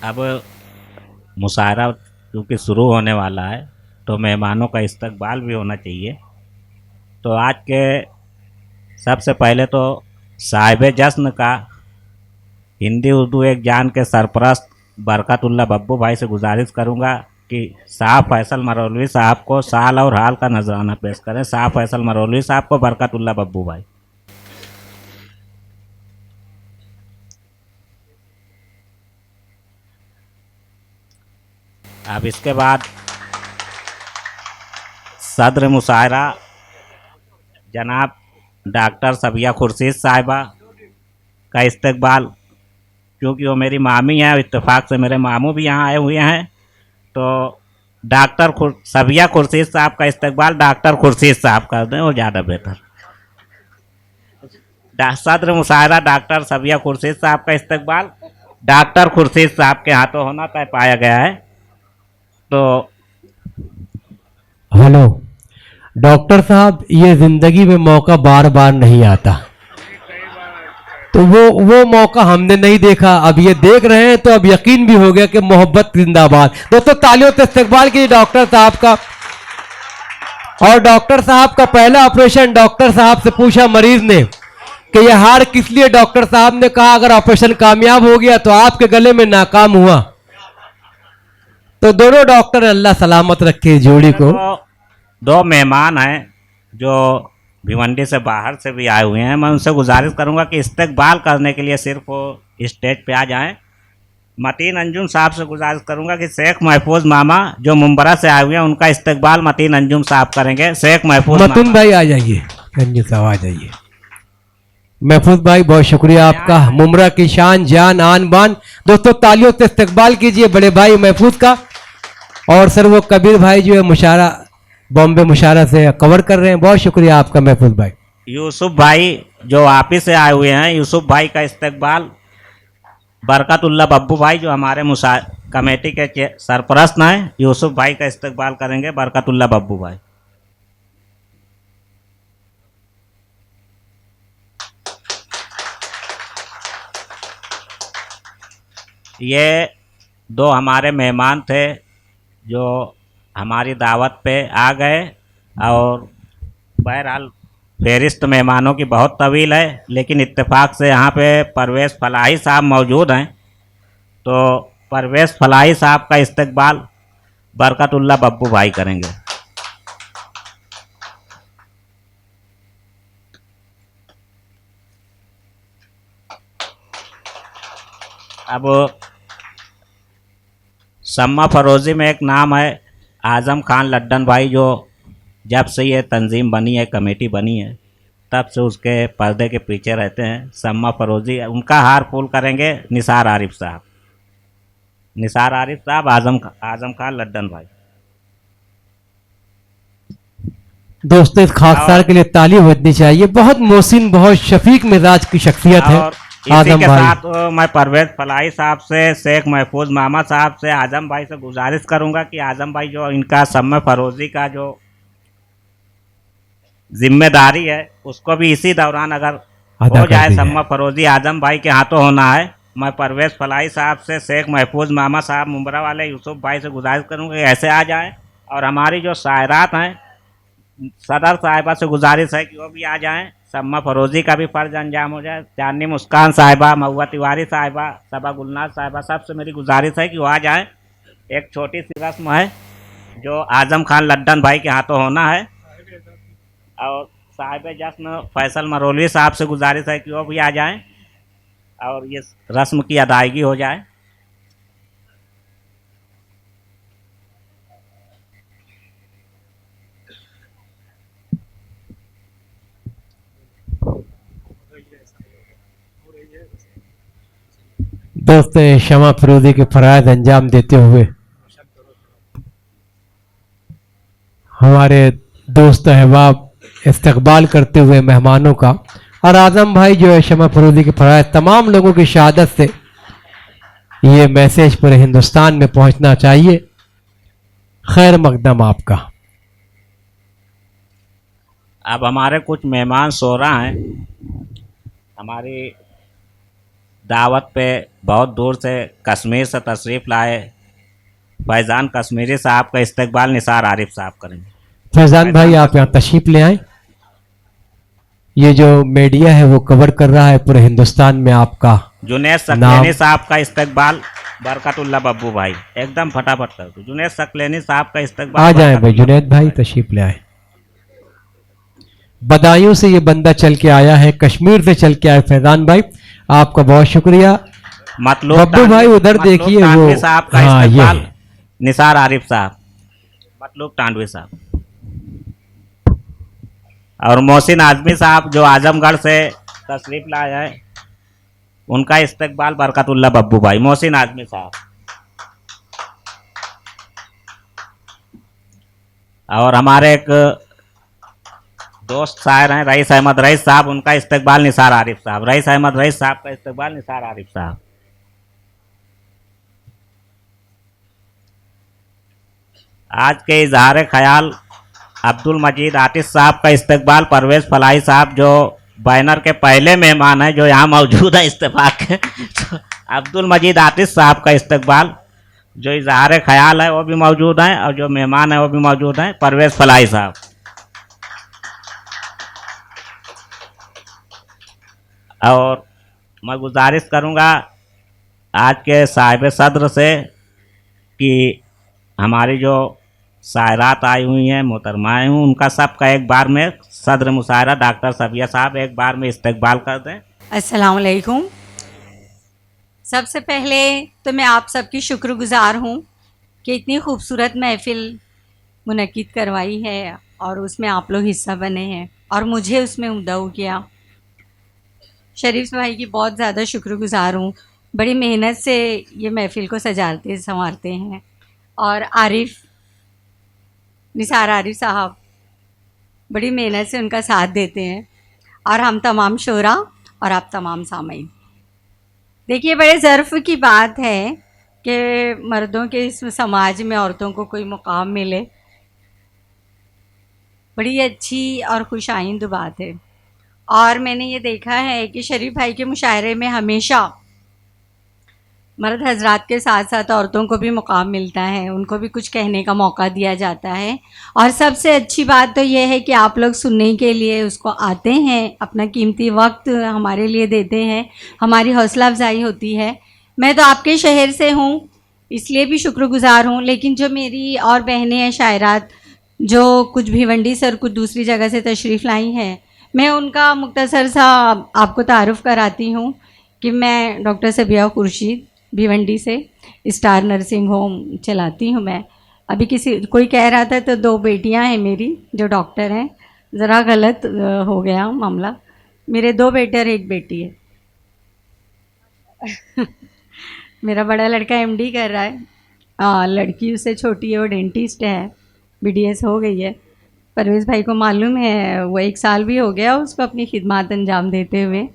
अब मुशायरा क्योंकि शुरू होने वाला है तो मेहमानों का इस्तकबाल भी होना चाहिए। तो आज के सबसे पहले तो साहिब जश्न का हिंदी उर्दू एक जान के सरपरस्त बरकतुल्ला बब्बू भाई से गुजारिश करूंगा कि साहब फैसल मरौलवी साहब को साल और हाल का नजराना पेश करें। साहब फैसल मरौलवी साहब को बरकतुल्ला बब्बू भाई। अब इसके बाद सदर मुशायरा जनाब डॉक्टर सबिया खुर्शीद साहिबा का इस्तकबाल, क्योंकि वो मेरी मामी हैं, इत्तेफाक से मेरे मामू भी यहाँ आए हुए हैं। तो डॉक्टर सबिया खुर्शीद साहब का इस्तकबाल डॉक्टर खुर्शीद साहब कर दें, वो ज़्यादा बेहतर। सदर मुशायरा डॉक्टर सबिया खुर्शीद साहब का इस्तकबाल डॉक्टर खुर्शीद साहब के हाथों होना तय पाया गया है। तो हेलो डॉक्टर साहब, ये जिंदगी में मौका बार बार नहीं आता, तो वो मौका हमने नहीं देखा, अब ये देख रहे हैं तो अब यकीन भी हो गया कि मोहब्बत जिंदाबाद। दोस्तों तालियों से इस्तकबाल कीजिए डॉक्टर साहब का। और डॉक्टर साहब का पहला ऑपरेशन, डॉक्टर साहब से पूछा मरीज ने कि ये हार किस लिए, डॉक्टर साहब ने कहा अगर ऑपरेशन कामयाब हो गया तो आपके गले में नाकाम हुआ। तो दोनों डॉक्टर अल्लाह सलामत रखे जोड़ी को। दो मेहमान हैं जो भिवंडी से बाहर से भी आए हुए हैं, मैं उनसे गुजारिश करूंगा कि इस्तकबाल करने के लिए सिर्फ वो स्टेज पे आ जाएं। मतीन अंजुम साहब से गुजारिश करूंगा कि शेख महफूज मामा जो मुंबरा से आए हुए हैं उनका इस्तकबाल मतीन अंजुम साहब करेंगे। शेख महफूज मतीन भाई आ जाइए, अंजुम साहब आ जाइए। महफूज भाई बहुत शुक्रिया आपका, मुमरा की शान जान आन बान। दोस्तों तालियों से इस्तकबाल कीजिए बड़े भाई महफूज का। और सर वो कबीर भाई जो है मुशायरा बॉम्बे मुशायरा से कवर कर रहे हैं, बहुत शुक्रिया आपका महफूज भाई। यूसुफ भाई जो वापिस से आए हुए हैं, यूसुफ भाई का इस्तकबाल बरकतुल्ला बब्बू भाई जो हमारे कमेटी के सरपरस्त हैं, यूसुफ भाई का इस्तकबाल करेंगे बरकतुल्ला बब्बू भाई। ये दो हमारे मेहमान थे जो हमारी दावत पे आ गए, और बहरहाल फहरिस्त मेहमानों की बहुत तवील है, लेकिन इत्तेफाक से यहाँ पे परवेज़ फलाही साहब मौजूद हैं। तो परवेज़ फलाही साहब का इस्तकबाल बरकतुल्ला बब्बू भाई करेंगे। अब सम्मा फरोज़ी में एक नाम है आज़म खान लड्डन भाई, जो जब से ये तंजीम बनी है, कमेटी बनी है, तब से उसके पर्दे के पीछे रहते हैं। सम्मा फरोज़ी, उनका हार फूल करेंगे निसार आरिफ साहब। निसार आरिफ साहब, आज़म खान लड्डन भाई। दोस्तों इस खाकसार के लिए ताली बजनी चाहिए, बहुत मोहसिन बहुत शफीक मिजाज की शख्सियत है इसी के साथ मैं परवेज़ फलाही साहब से, शेख महफूज मामा साहब से, आज़म भाई से गुजारिश करूंगा कि आज़म भाई जो इनका सम्मा फरोज़ी का जो जिम्मेदारी है उसको भी इसी दौरान अगर हो जाए, सम्मा फरोज़ी आज़म भाई के हाथों होना है। मैं परवेज़ फलाही साहब से, शेख महफूज मामा साहब मुंबरा वाले यूसुफ भाई से गुजारिश करूंगा कि ऐसे आ जाएं। और हमारी जो शायरात हैं, सदर साहिबा से गुजारिश है कि वो भी आ जाएं, सम्मा फरोज़ी का भी फ़र्ज अंजाम हो जाए। चांदनी मुस्कान साहिबा, महुआ तिवारी साहिबा, सबा गुलनाज साहिबा, सबसे मेरी गुजारिश है कि वो आ जाएं। एक छोटी सी रस्म है जो आज़म खान लड्डन भाई के हाथों होना है, और साहिब जश्न फैसल मरौलवी साहब से गुजारिश है कि वो भी आ जाएं और ये रस्म की अदायगी हो जाए। दोस्तों शमा फरोज़ी के फराइज अंजाम देते हुए हमारे दोस्त अहबाब इस्तकबाल करते हुए मेहमानों का, और आज़म भाई जो है शमा फरोज़ी के फराइज तमाम लोगों की शहादत से ये मैसेज पूरे हिंदुस्तान में पहुंचना चाहिए। खैर मकदम आपका। अब हमारे कुछ मेहमान सो रहा हैं। हमारी दावत पे बहुत दूर से कश्मीर से तशरीफ़ लाए फैज़ान कश्मीरी साहब का इस्तकबाल निसार आरिफ साहब करेंगे। फैजान भाई आप यहाँ तशरीफ ले आए। ये जो मीडिया है वो कवर कर रहा है पूरे हिंदुस्तान में आपका जुनैद सकलेनी साहब का इस्तकबाल बरकतुल्लाह बब्बू भाई, एकदम फटाफट कर दो। जुनैद सकलेनी साहब का इस्तकबाल आ जाए भाई, जुनैद भाई तशरीफ ले आए। बदायूं से ये बंदा चल के आया है, कश्मीर से चल के आए फैजान भाई, आपका बहुत शुक्रिया। मतलूब बब्बू भाई उधर देखिए वो, साहब का हाँ इस्तकबाल ये निसार आरिफ साहब, मतलूब टांडवी साहब और मोहसिन आजमी साहब जो आजमगढ़ से तशरीफ लाए हैं, उनका इस्तकबाल बरकतुल्लाह बब्बू भाई, मोहसिन आजमी साहब। और हमारे एक दोस्त शायर हैं रईस अहमद रईस साहब, उनका इस्तकबाल निसार आरिफ साहब, रईस अहमद रईस साहब का इस्तकबाल निसार आरिफ साहब। आज के इजहार ख्याल अब्दुल मजीद आतिश साहब का इस्तकबाल परवेज़ फलाही साहब जो बैनर के पहले मेहमान हैं जो यहाँ मौजूद है इत्तेफाक के, तो अब्दुल मजीद आतिश साहब का इस्तकबाल जो इजहार ख्याल है वो भी मौजूद हैं और जो मेहमान है वो भी मौजूद हैं परवेज़ फलाही साहब। और मैं गुजारिश करूँगा आज के साहिब सदर से कि हमारी जो शायरात आई हुई हैं मोहतरमाएँ हुई, उनका सबका एक बार में सदर मुशायरा डॉक्टर सबिया साहब एक बार में इस्तकबाल कर दें। अस्सलाम वालेकुम। सबसे पहले तो मैं आप सबकी शुक्रगुज़ार हूँ कि इतनी खूबसूरत महफ़िल मुनक़िद करवाई है और उसमें आप लोग हिस्सा बने हैं और मुझे उसमें मुद्दऊ किया। शरीफ भाई की बहुत ज़्यादा शुक्रगुज़ार हूँ, बड़ी मेहनत से ये महफ़िल को सजाते संवारते हैं। और आरिफ निसार आरिफ साहब बड़ी मेहनत से उनका साथ देते हैं और हम तमाम शोरा और आप तमाम सामीन। देखिए बड़े ज़र्फ़ की बात है कि मर्दों के इस समाज में औरतों को कोई मुकाम मिले, बड़ी अच्छी और खुशाइंद बात है। और मैंने ये देखा है कि शरीफ भाई के मुशायरे में हमेशा मर्द हजरात के साथ साथ औरतों को भी मुकाम मिलता है, उनको भी कुछ कहने का मौका दिया जाता है। और सबसे अच्छी बात तो ये है कि आप लोग सुनने के लिए उसको आते हैं, अपना कीमती वक्त हमारे लिए देते हैं, हमारी हौसला अफजाई होती है। मैं तो आपके शहर से हूँ इसलिए भी शुक्रगुज़ार हूँ, लेकिन जो मेरी और बहनें हैं शायरात जो कुछ भिवंडी से और कुछ दूसरी जगह से तशरीफ़ लाई हैं, मैं उनका मुख्तसर सा आपको तारुफ़ कराती हूँ कि मैं डॉक्टर सबिया खुर्शीद भिवंडी से स्टार नर्सिंग होम चलाती हूँ। मैं अभी कोई कह रहा था तो 2 बेटियां हैं मेरी जो डॉक्टर हैं, ज़रा गलत हो गया मामला, मेरे 2 बेटे और 1 बेटी है। मेरा बड़ा लड़का एमडी कर रहा है, लड़की उससे छोटी है वो डेंटिस्ट है, बीडीएस हो गई है। परवेज़ भाई को मालूम है, वो 1 साल भी हो गया उसको अपनी खिदमत अंजाम देते हुए।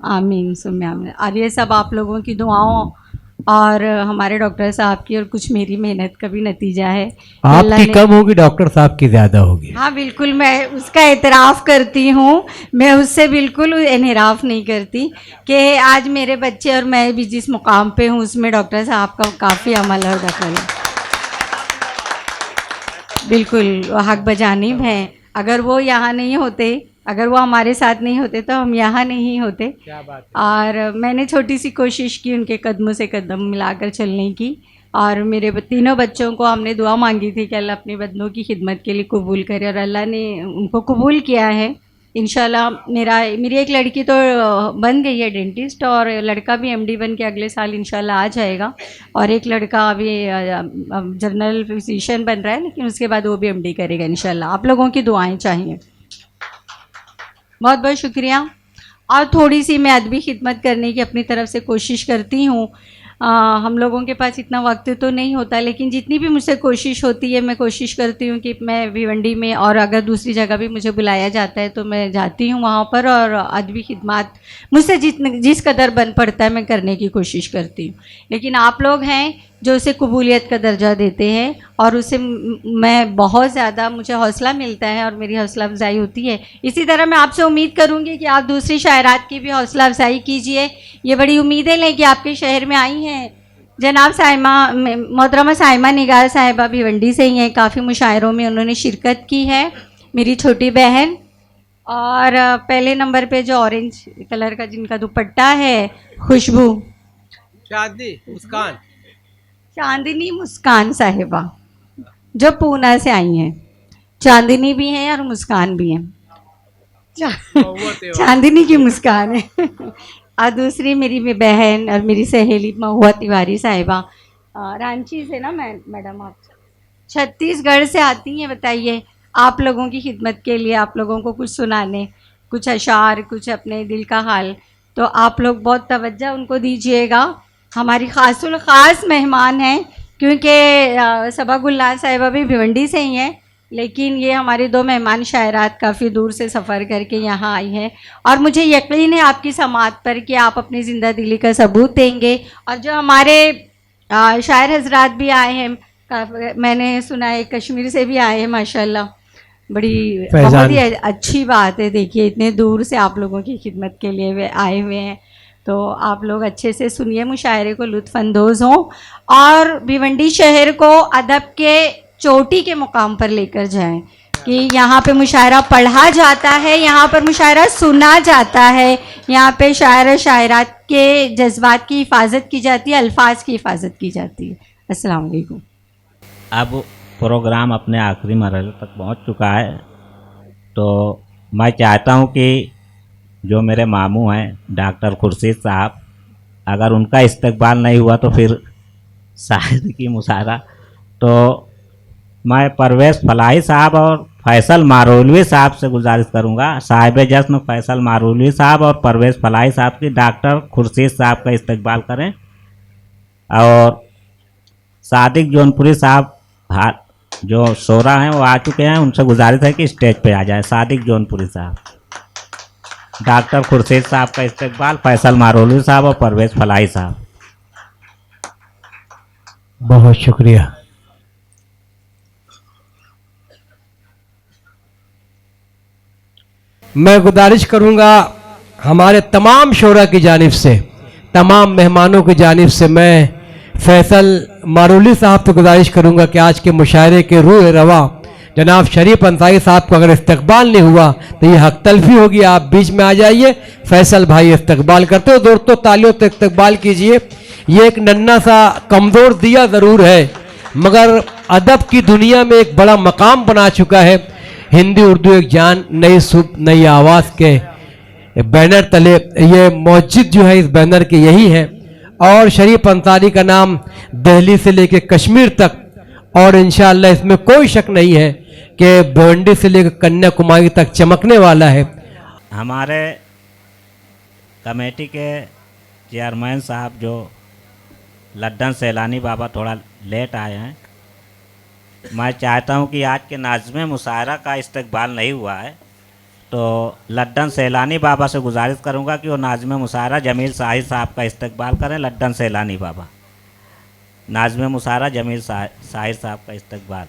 आमीन सुम्मे आमीन। और ये सब आप लोगों की दुआओं और हमारे डॉक्टर साहब की और कुछ मेरी मेहनत का भी नतीजा है। आपकी कम होगी, डॉक्टर साहब की ज़्यादा होगी। हाँ बिल्कुल, मैं उसका एतराफ़ करती हूँ, मैं उससे बिल्कुल इनहराफ नहीं करती कि आज मेरे बच्चे और मैं भी जिस मुकाम पे हूँ उसमें डॉक्टर साहब का काफ़ी अमल और दखल है। बिल्कुल हक बजानिब हैं। अगर वो यहाँ नहीं होते, अगर वो हमारे साथ नहीं होते तो हम यहाँ नहीं होते। क्या बात है। और मैंने छोटी सी कोशिश की उनके कदमों से कदम मिलाकर चलने की, और मेरे तीनों बच्चों को हमने दुआ मांगी थी कि अल्लाह अपने बंदों की खिदमत के लिए कबूल करे, और अल्लाह ने उनको कबूल किया है इंशाल्लाह। मेरी एक लड़की तो बन गई है डेंटिस्ट और लड़का भी एमडी बन के अगले साल इंशाल्लाह आ जाएगा, और एक लड़का अभी जनरल फिजिशियन बन रहा है, लेकिन उसके बाद वो भी एमडी करेगा इंशाल्लाह। आप लोगों की दुआएं चाहिए। बहुत बहुत शुक्रिया। और थोड़ी सी मैं अदबी खिदमत करने की अपनी तरफ से कोशिश करती हूँ। हम लोगों के पास इतना वक्त तो नहीं होता, लेकिन जितनी भी मुझसे कोशिश होती है मैं कोशिश करती हूँ कि मैं भिवंडी में और अगर दूसरी जगह भी मुझे बुलाया जाता है तो मैं जाती हूँ वहाँ पर, और अदबी खिदमत मुझसे जिस कदर बन पड़ता है मैं करने की कोशिश करती हूँ। लेकिन आप लोग हैं जो उसे कबूलियत का दर्जा देते हैं, और उसे मैं बहुत ज़्यादा मुझे हौसला मिलता है और मेरी हौसला अफजाई होती है। इसी तरह मैं आपसे उम्मीद करूँगी कि आप दूसरी शायरात की भी हौसला अफजाई कीजिए। ये बड़ी उम्मीदें लेके आपके शहर में आई हैं। जनाब साइमा, मोहतरमा साइमा निगार साहिबा भिवंडी से ही हैं, काफ़ी मुशायरों में उन्होंने शिरकत की है, मेरी छोटी बहन। और पहले नंबर पे जो ऑरेंज कलर का जिनका दुपट्टा है, खुशबू, चांदनी मुस्कान साहिबा, जो पूना से आई हैं। चांदनी भी हैं और मुस्कान भी हैं। चांदनी की मुस्कान है। और दूसरी मेरी बहन और मेरी सहेली महुआ तिवारी साहिबा, रांची से ना मैडम, आप छत्तीसगढ़ से आती हैं। बताइए, आप लोगों की खिदमत के लिए, आप लोगों को कुछ सुनाने, कुछ अशार, कुछ अपने दिल का हाल। तो आप लोग बहुत तवज्जो उनको दीजिएगा। हमारी ख़ासुल ख़ास मेहमान हैं, क्योंकि सबा गुलनाज साहिबा भी भिवंडी से ही हैं, लेकिन ये हमारे दो मेहमान शायरात काफ़ी दूर से सफ़र करके यहाँ आई हैं। और मुझे यकीन है आपकी समात पर कि आप अपनी ज़िंदा दिली का सबूत देंगे। और जो हमारे शायर हजरात भी आए हैं, मैंने सुना है कश्मीर से भी आए हैं, माशाल्लाह, बड़ी बहुत ही अच्छी बात है। देखिए, इतने दूर से आप लोगों की खिदमत के लिए वे आए हुए हैं, तो आप लोग अच्छे से सुनिए, मुशायरे को लुत्फ़अंदोज़ हों और भिवंडी शहर को अदब के चोटी के मुकाम पर लेकर जाएं कि यहाँ पे मुशायरा पढ़ा जाता है, यहाँ पर मुशायरा सुना जाता है, यहाँ पे शायर और शायरात के जज्बात की हिफाजत की जाती है, अल्फाज की हिफाजत की जाती है। अस्सलाम वालेकुम। अब प्रोग्राम अपने आखिरी मरहले तक पहुंच चुका है, तो मैं चाहता हूं कि जो मेरे मामू हैं डॉक्टर खुर्शीद साहब, अगर उनका इस्तकबाल नहीं हुआ तो फिर शायद की मुशायरा, तो मैं परवेज़ फलाही साहब और फैसल मारूलवी साहब से गुजारिश करूंगा, साहिब जश्न फैसल मारूलवी साहब और परवेज़ फलाही साहब की डॉक्टर खुर्शीद साहब का इस्तकबाल करें। और सादिक जौनपुरी साहब जो शोरा हैं वो आ चुके हैं, उनसे गुजारिश है कि स्टेज पे आ जाए। सादिक जौनपुरी साहब, डॉक्टर खुर्शीद साहब का इस्तकबाल, फैसल मारूलवी साहब और परवेज़ फलाही साहब। बहुत शुक्रिया। मैं गुजारिश करूंगा हमारे तमाम शोरा की जानिब से, तमाम मेहमानों की जानिब से, मैं फैसल मारूली साहब से गुजारिश करूंगा कि आज के मुशायरे के रूह रवा जनाब शरीफ अंसारी साहब को अगर इस्तकबाल नहीं हुआ तो ये हक तलफी होगी। आप बीच में आ जाइए, फैसल भाई इस्तकबाल करते हो, दोस्तों तालियों से इस्तकबाल कीजिए। ये एक नन्ना सा कमज़ोर दिया ज़रूर है, मगर अदब की दुनिया में एक बड़ा मकाम बना चुका है। हिंदी उर्दू एक जान, नई सुबह नई आवाज़ के बैनर तले ये मस्जिद जो है, इस बैनर के यही है। और शरीफ अंसारी का नाम दिल्ली से लेकर कश्मीर तक, और इंशाअल्लाह इसमें कोई शक नहीं है कि भिवंडी से लेकर कन्याकुमारी तक चमकने वाला है। हमारे कमेटी के चेयरमैन साहब जो लड्डन सैलानी बाबा थोड़ा लेट आए हैं, मैं चाहता हूं कि आज के नाज़्म मुशायरा का इस्तकबाल नहीं हुआ है, तो लड्डन सैलानी बाबा से गुजारिश करूंगा कि वो नाज़्म मुशायरा जमील साहिर साहब का इस्तकबाल करें। लड्डन सैलानी बाबा, नाज़्म मुशायरा जमील साहिर साहब का इस्तकबाल।